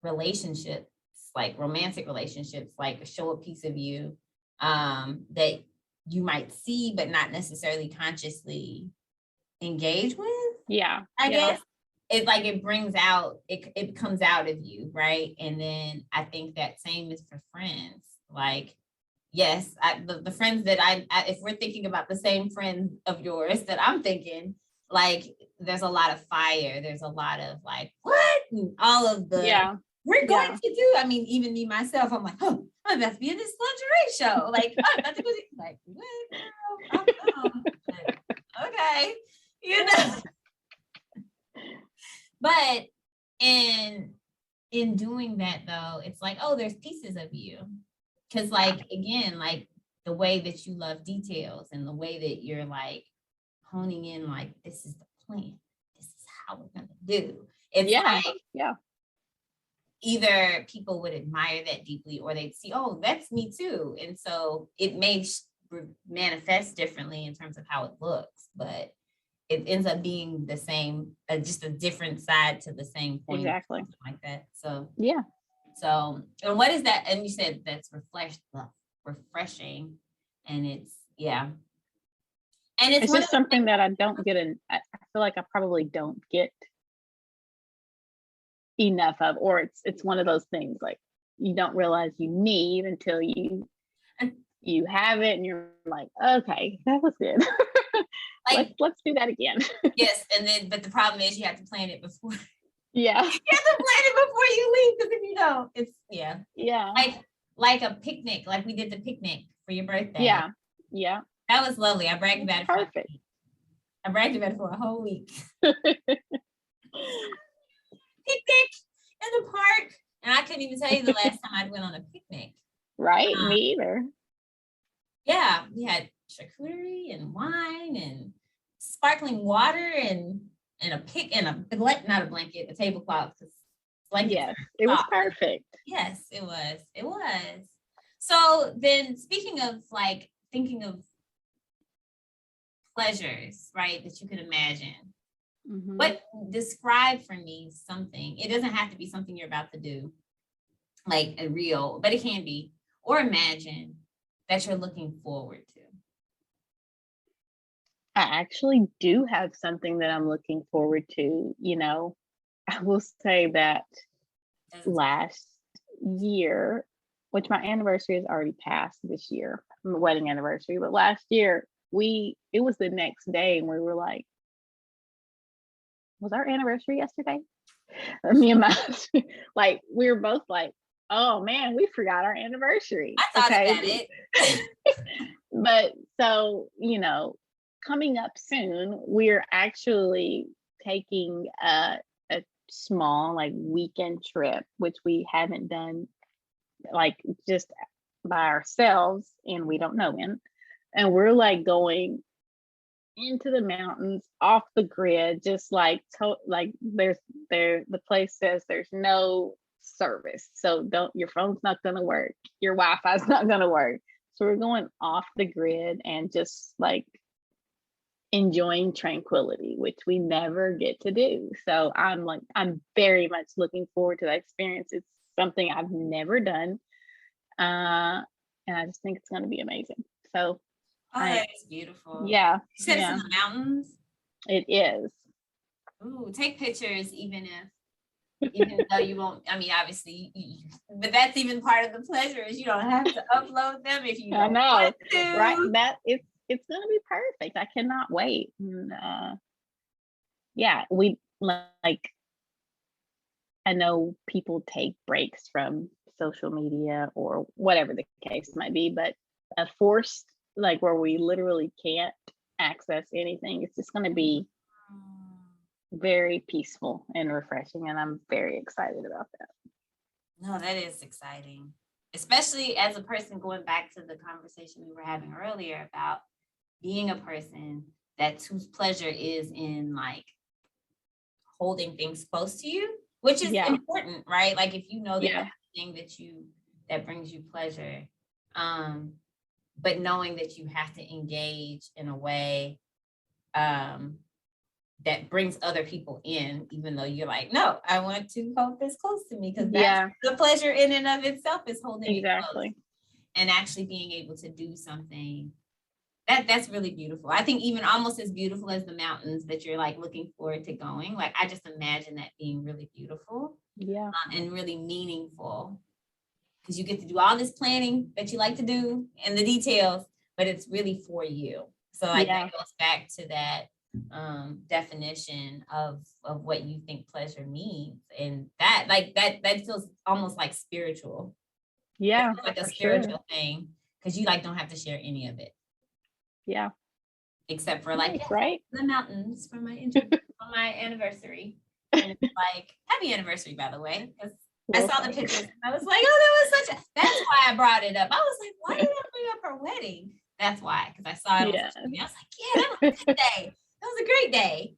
relationships, like romantic relationships, like show a piece of you that you might see, but not necessarily consciously engage with. I guess it's like it brings out, it comes out of you, right? And then I think that same is for friends. Like, yes, the friends that I if we're thinking about the same friends of yours that I'm thinking, like there's a lot of fire. There's a lot of like, what? And all of the, we're going to do. I mean, even me myself, I'm like, oh, I'm about to be in this lingerie show. Like, I'm about to go like, what, girl? Okay, But in doing that though, it's like, oh, there's pieces of you. Because like, again, like the way that you love details and the way that you're like honing in, like, this is the plan. This is how we're going to do. It's like, either people would admire that deeply or they'd see, oh, that's me too. And so it may manifest differently in terms of how it looks, but it ends up being the same, just a different side to the same point. Exactly. Like that. So, So, and what is that? And you said that's refreshing, and it's, And it's just something that I don't get I feel like I probably don't get enough of, or it's one of those things like you don't realize you need until you have it and you're like, okay, that was good. Like let's do that again. Yes, and then but the problem is you have to plan it before. Yeah. You have to plan it before you leave, because if you don't, it's Yeah. Like a picnic, like we did the picnic for your birthday. Yeah. That was lovely. I bragged about it. Perfect. I bragged about it for a whole week. Picnic in the park. And I couldn't even tell you the last time I went on a picnic. Right? Me either. Yeah, we had charcuterie and wine and sparkling water and a tablecloth. Yes, it was perfect. Yes, it was. It was. So then, speaking of like thinking of pleasures, right, that you could imagine. Mm-hmm. What describe for me something? It doesn't have to be something you're about to do, like a real, but it can be, or imagine that you're looking forward to. I actually do have something that I'm looking forward to. You know, I will say that last year, which my anniversary is already passed this year, my wedding anniversary, but last year it was the next day and we were like, was our anniversary yesterday? Me and my like we were both like, oh man, we forgot our anniversary. I thought about it. But so, you know, coming up soon, we're actually taking a small like weekend trip, which we haven't done like just by ourselves and we don't know when. And we're like going into the mountains off the grid, just like the place says there's no service, so your phone's not going to work, your Wi-Fi's not going to work, so we're going off the grid and just like enjoying tranquility, which we never get to do. So I'm very much looking forward to that experience. It's something I've never done, and I just think it's going to be amazing. So that is beautiful. Yeah. You said it's in the mountains? It is. Ooh, take pictures even though you won't, I mean, obviously, but that's even part of the pleasure is you don't have to upload them if you don't want to. Right? That it's going to be perfect. I cannot wait. And, we like, I know people take breaks from social media or whatever the case might be, but a forced like where we literally can't access anything, it's just going to be very peaceful and refreshing, and I'm very excited about that. No, that is exciting, especially as a person, going back to the conversation we were having earlier about being a person whose pleasure is in like holding things close to you, which is important, right? Like if you know that that's the thing that brings you pleasure, but knowing that you have to engage in a way that brings other people in, even though you're like, no, I want to hold this close to me, because that's the pleasure in and of itself is holding it close. And actually being able to do something that's really beautiful. I think even almost as beautiful as the mountains that you're like looking forward to going. Like I just imagine that being really beautiful, and really meaningful, because you get to do all this planning that you like to do and the details, but it's really for you. So like that goes back to that definition of what you think pleasure means, and that feels almost like spiritual. Like a spiritual thing, because you like don't have to share any of it. Except for like the mountains for my on my anniversary. And it's like, happy anniversary, by the way, because I saw the pictures and I was like, oh, that was that's why I brought it up. I was like, why did I bring up her wedding? That's why, because I saw it on social media. I was like, yeah, that was a good day. That was a great day.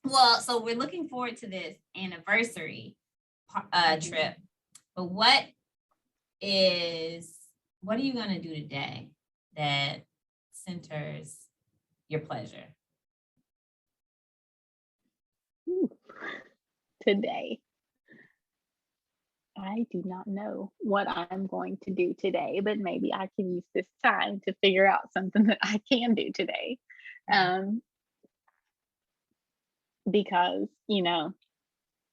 Well, so we're looking forward to this anniversary trip. But what are you going to do today that centers your pleasure? Today. I do not know what I'm going to do today, but maybe I can use this time to figure out something that I can do today. Um, because,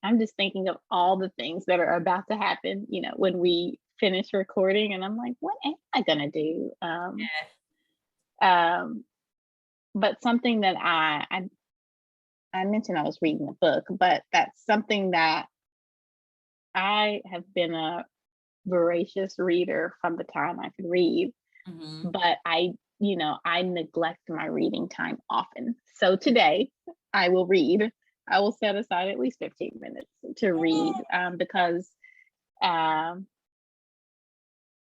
I'm just thinking of all the things that are about to happen, when we finish recording, and I'm like, what am I gonna do? Um, but something that I mentioned I was reading a book, but that's something that I have been a voracious reader from the time I could read, Mm-hmm. but I neglect my reading time often. So today I will read. I will set aside at least 15 minutes to read, because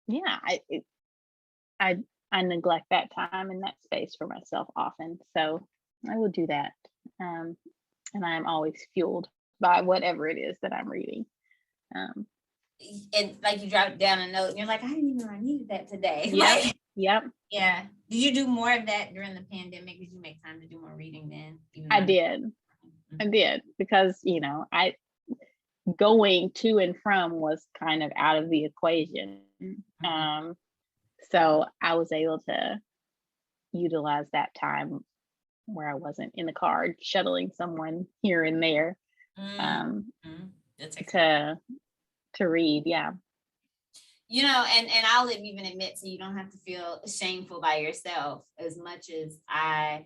yeah, I I neglect that time and that space for myself often. So I will do that. Um, and I'm always fueled by whatever it is that I'm reading. And like you dropped down a note and you're like, I didn't even know I needed that today. Yep. Like, Yep. yeah. Did you do more of that during the pandemic? Did you make time to do more reading then? I did. I did, because I going to and from was kind of out of the equation. So I was able to utilize that time where I wasn't in the car shuttling someone here and there, That's to read. Yeah. And I'll even admit, so you don't have to feel shameful by yourself. As much as I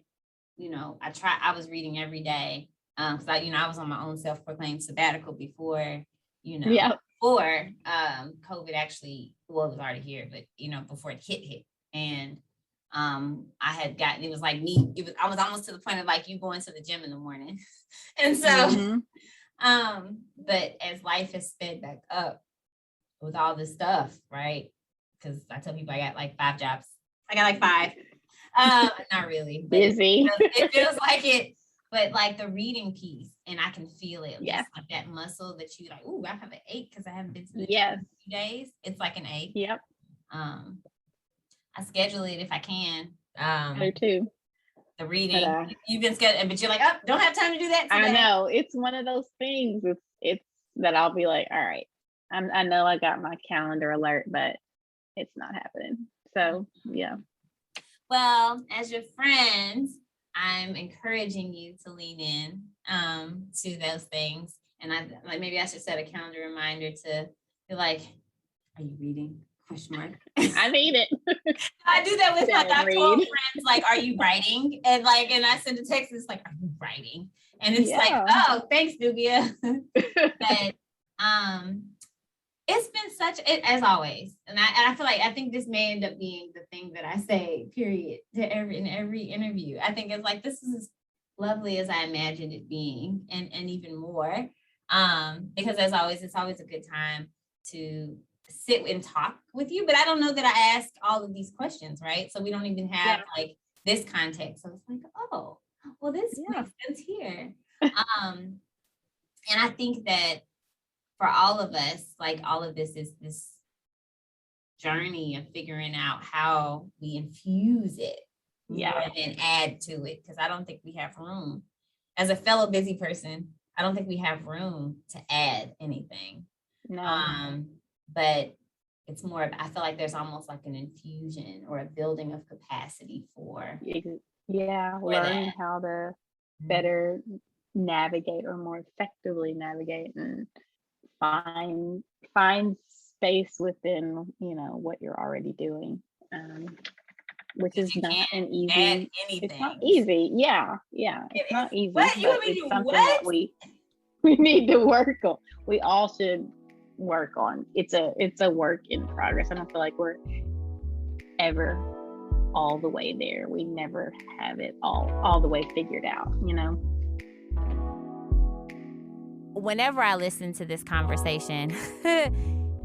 was reading every day. Because I was on my own self-proclaimed sabbatical before, before COVID actually, well, it was already here, but before it hit. And I had gotten, it was like me, I was almost to the point of like you going to the gym in the morning. And so but as life has sped back up with all this stuff, right? Because I tell people I got like 5 jobs. I got like 5. Not really, but busy. It feels like it. But like the reading piece, and I can feel it. Yeah. Like that muscle that you like, ooh, I have an ache because I haven't been to the Yes. gym in a few days. It's like an ache. Yep. I schedule it if I can. Me too. The reading. You've been scheduling, but you're like, oh, don't have time to do that today. I know. It's one of those things. It's that I'll be like, all right, I know I got my calendar alert, but it's not happening. So yeah. Well, as your friends, I'm encouraging you to lean in to those things. And maybe I should set a calendar reminder to be like, are you reading? Question mark. I need it. I do that with my doctoral friends. Like, are you writing? And I send a text. It's like, are you writing? And it's like, oh, thanks, Dubia. But it's been as always. And I feel like I think this may end up being the thing that I say, period, in every interview. I think it's like, this is as lovely as I imagined it being, and even more. Because as always, it's always a good time to sit and talk with you. But I don't know that I asked all of these questions, right? So we don't even have like this context. So it's like, oh, well, this makes sense here. And I think that for all of us, like all of this is this journey of figuring out how we infuse it more than add to it. Because I don't think we have room. As a fellow busy person, I don't think we have room to add anything. No. But it's more of, I feel like there's almost like an infusion or a building of capacity for learn how to better navigate or more effectively navigate and find space within what you're already doing, which is not an easy. It's not easy. It's not easy. What? You want me to do something what? that we need to work on. We all should work on. It's a work in progress. I don't feel like we're ever all the way there. We never have it all the way figured out, Whenever I listen to this conversation,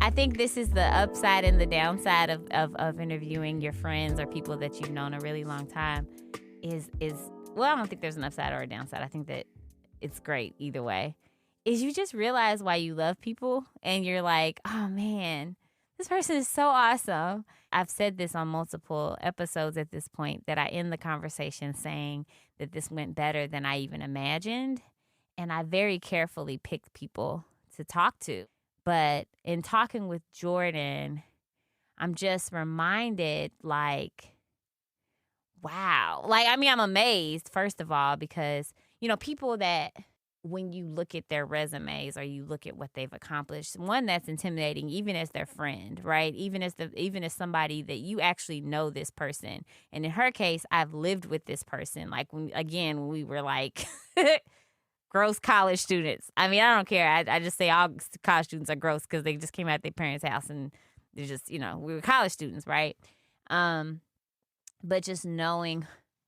I think this is the upside and the downside of interviewing your friends or people that you've known a really long time is well, I don't think there's an upside or a downside. I think that it's great either way. Is you just realize why you love people, and you're like, oh man, this person is so awesome. I've said this on multiple episodes at this point, that I end the conversation saying that this went better than I even imagined. And I very carefully picked people to talk to. But in talking with Jordan, I'm just reminded, like, wow. Like, I mean, I'm amazed, first of all, because, people that when you look at their resumes or you look at what they've accomplished, one, that's intimidating, even as their friend, right? Even as somebody that you actually know this person. And in her case, I've lived with this person. Like, when we were like gross college students. I mean, I don't care. I just say all college students are gross because they just came out their parents' house and they're just, we were college students, right? But just knowing,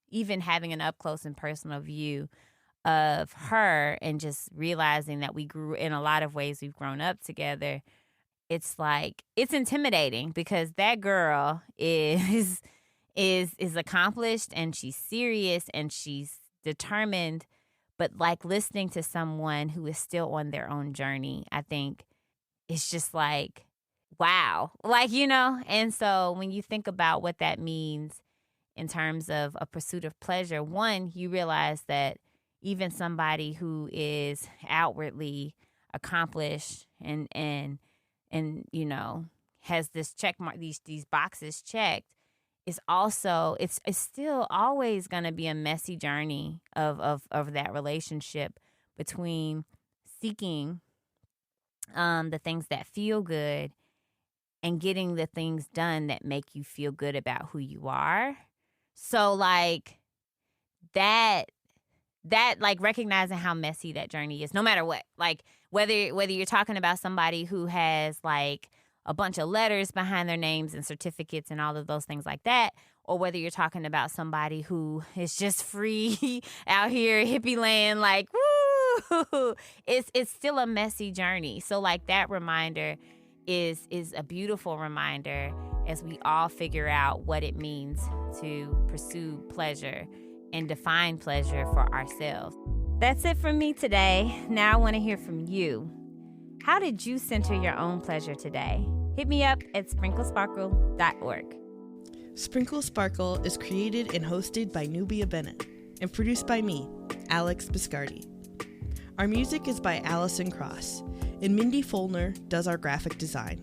even having an up close and personal view of her and just realizing that we grew, in a lot of ways, we've grown up together. It's like, it's intimidating because that girl is accomplished and she's serious and she's determined. But like, listening to someone who is still on their own journey, I think it's just like, wow. Like, and so when you think about what that means in terms of a pursuit of pleasure, one, you realize that even somebody who is outwardly accomplished and has this check mark, these boxes checked, is also, it's still always going to be a messy journey of that relationship between seeking the things that feel good and getting the things done that make you feel good about who you are. So like that like recognizing how messy that journey is, no matter what, like whether you're talking about somebody who has like a bunch of letters behind their names and certificates and all of those things like that, or whether you're talking about somebody who is just free out here, hippie land, like, woo, it's still a messy journey. So like that reminder is a beautiful reminder as we all figure out what it means to pursue pleasure and define pleasure for ourselves. That's it from me today. Now I want to hear from you. How did you center your own pleasure today? Hit me up at sprinklesparkle.org. Sprinkle Sparkle is created and hosted by Nubia Bennett and produced by me, Alex Biscardi. Our music is by Allison Cross, and Mindy Folner does our graphic design.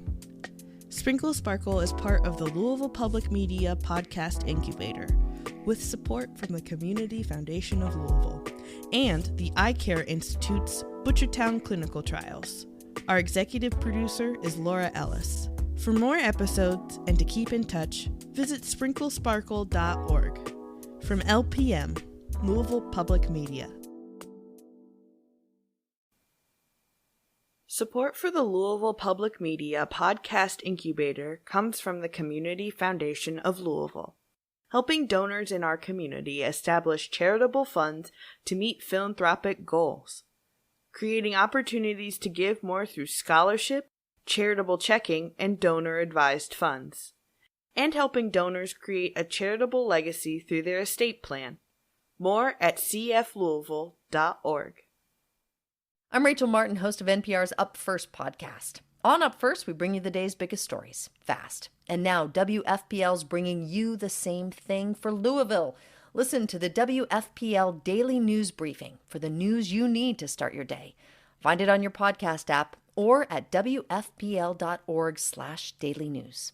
Sprinkle Sparkle is part of the Louisville Public Media Podcast Incubator, with support from the Community Foundation of Louisville and the Eye Care Institute's Butchertown Clinical Trials. Our executive producer is Laura Ellis. For more episodes and to keep in touch, visit sprinklesparkle.org. From LPM, Louisville Public Media. Support for the Louisville Public Media Podcast Incubator comes from the Community Foundation of Louisville, helping donors in our community establish charitable funds to meet philanthropic goals, creating opportunities to give more through scholarship, charitable checking, and donor-advised funds, and helping donors create a charitable legacy through their estate plan. More at cflouisville.org. I'm Rachel Martin, host of NPR's Up First podcast. On Up First, we bring you the day's biggest stories, fast. And now WFPL's bringing you the same thing for Louisville. Listen to the WFPL Daily News Briefing for the news you need to start your day. Find it on your podcast app or at wfpl.org/dailynews.